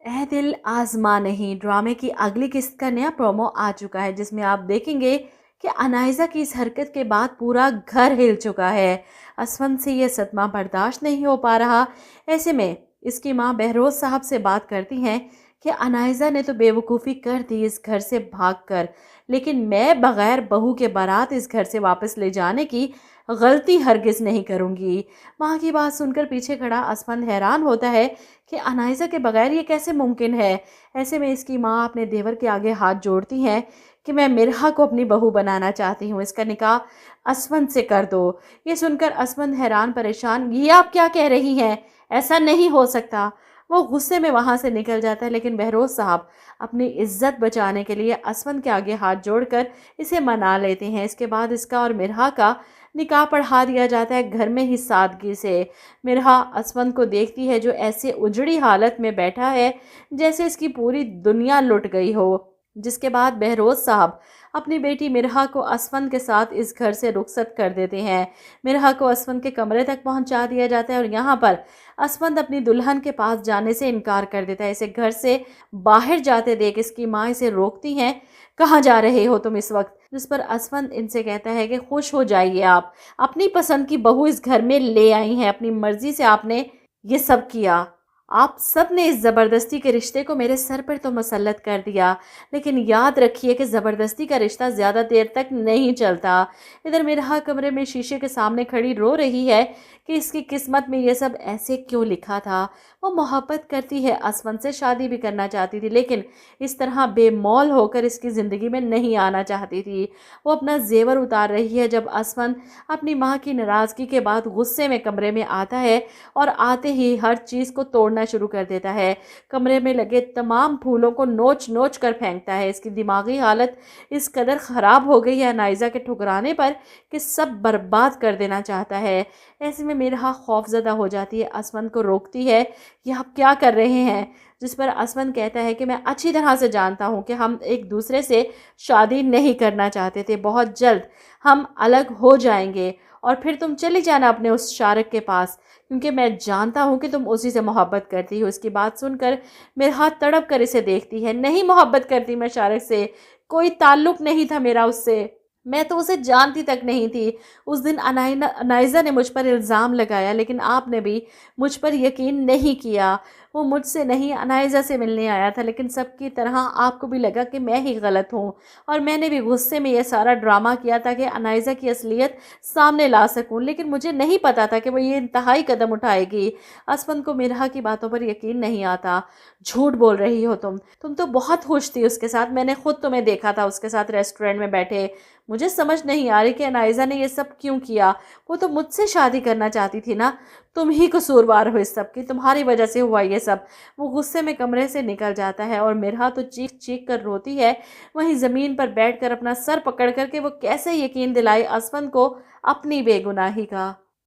اے دل آزما نہیں ڈرامے کی اگلی قسط کا نیا پرومو آ چکا ہے، جس میں آپ دیکھیں گے کہ انائزہ کی اس حرکت کے بعد پورا گھر ہل چکا ہے۔ اسفند سے یہ صدمہ برداشت نہیں ہو پا رہا۔ ایسے میں اس کی ماں بہروز صاحب سے بات کرتی ہیں کہ انائزہ نے تو بے وقوفی کر دی اس گھر سے بھاگ کر، لیکن میں بغیر بہو کے بارات اس گھر سے واپس لے جانے کی غلطی ہرگز نہیں کروں گی۔ ماں کی بات سن کر پیچھے کھڑا اسفند حیران ہوتا ہے کہ انائزہ کے بغیر یہ کیسے ممکن ہے۔ ایسے میں اس کی ماں اپنے دیور کے آگے ہاتھ جوڑتی ہیں کہ میں مرحا کو اپنی بہو بنانا چاہتی ہوں، اس کا نکاح اسفند سے کر دو۔ یہ سن کر اسفند حیران پریشان، یہ آپ کیا کہہ رہی ہیں؟ ایسا نہیں ہو سکتا۔ وہ غصے میں وہاں سے نکل جاتا ہے، لیکن بہروز صاحب اپنی عزت بچانے کے لیے اسفند کے آگے ہاتھ جوڑ کر اسے منا لیتے ہیں۔ اس کے بعد اس کا اور مرحا کا نکاح پڑھا دیا جاتا ہے گھر میں ہی سادگی سے۔ مرحا اسفند کو دیکھتی ہے جو ایسے اجڑی حالت میں بیٹھا ہے جیسے اس کی پوری دنیا لٹ گئی ہو، جس کے بعد بہروز صاحب اپنی بیٹی مرحا کو اسفند کے ساتھ اس گھر سے رخصت کر دیتے ہیں۔ مرحا کو اسفند کے کمرے تک پہنچا دیا جاتا ہے اور یہاں پر اسفند اپنی دلہن کے پاس جانے سے انکار کر دیتا ہے۔ اسے گھر سے باہر جاتے دیکھ اس کی ماں اسے روکتی ہیں، کہاں جا رہے ہو تم اس وقت؟ جس پر اسفند ان سے کہتا ہے کہ خوش ہو جائیے، آپ اپنی پسند کی بہو اس گھر میں لے آئی ہیں، اپنی مرضی سے آپ نے یہ سب کیا۔ آپ سب نے اس زبردستی کے رشتے کو میرے سر پر تو مسلط کر دیا، لیکن یاد رکھیے کہ زبردستی کا رشتہ زیادہ دیر تک نہیں چلتا۔ ادھر مرحا کمرے میں شیشے کے سامنے کھڑی رو رہی ہے کہ اس کی قسمت میں یہ سب ایسے کیوں لکھا تھا۔ وہ محبت کرتی ہے اسفند سے، شادی بھی کرنا چاہتی تھی، لیکن اس طرح بے مول ہو کر اس کی زندگی میں نہیں آنا چاہتی تھی۔ وہ اپنا زیور اتار رہی ہے جب اسفند اپنی ماں کی ناراضگی کے بعد غصے میں کمرے میں آتا ہے اور آتے ہی ہر چیز کو توڑنا شروع کر دیتا ہے۔ کمرے میں لگے تمام پھولوں کو نوچ نوچ کر پھینکتا ہے۔ اس کی دماغی حالت اس قدر خراب ہو گئی ہے انائزہ کے ٹھکرانے پر کہ سب برباد کر دینا چاہتا ہے۔ ایسے میں مرحا خوف زدہ ہو جاتی ہے، اسفند کو روکتی ہے کہ آپ کیا کر رہے ہیں؟ جس پر اسفند کہتا ہے کہ میں اچھی طرح سے جانتا ہوں کہ ہم ایک دوسرے سے شادی نہیں کرنا چاہتے تھے، بہت جلد ہم الگ ہو جائیں گے اور پھر تم چلی جانا اپنے اس شارک کے پاس، کیونکہ میں جانتا ہوں کہ تم اسی سے محبت کرتی ہو۔ اس کی بات سن کر مرحا تڑپ کر اسے دیکھتی ہے، نہیں محبت کرتی میں شارک سے، کوئی تعلق نہیں تھا میرا اس سے، میں تو اسے جانتی تک نہیں تھی۔ اس دن انائزہ نے مجھ پر الزام لگایا، لیکن آپ نے بھی مجھ پر یقین نہیں کیا۔ وہ مجھ سے نہیں انائزہ سے ملنے آیا تھا، لیکن سب کی طرح آپ کو بھی لگا کہ میں ہی غلط ہوں، اور میں نے بھی غصے میں یہ سارا ڈرامہ کیا تھا کہ انائزہ کی اصلیت سامنے لا سکوں، لیکن مجھے نہیں پتا تھا کہ وہ یہ انتہائی قدم اٹھائے گی۔ اسفند کو مرحا کی باتوں پر یقین نہیں آتا۔ جھوٹ بول رہی ہو تم تو بہت خوش تھی اس کے ساتھ، میں نے خود تمہیں دیکھا تھا اس کے ساتھ ریسٹورنٹ میں بیٹھے۔ مجھے سمجھ نہیں آ رہی کہ انائزہ نے یہ سب کیوں کیا، وہ تو مجھ سے شادی کرنا چاہتی تھی نا، تم ہی قصوروار ہو اس سب کی، تمہاری وجہ سے ہوا یہ سب۔ وہ غصے میں کمرے سے نکل جاتا ہے اور مرحا تو چیخ چیخ کر روتی ہے، وہیں زمین پر بیٹھ کر اپنا سر پکڑ کر کے وہ کیسے یقین دلائے اسفند کو اپنی بے گناہی کا۔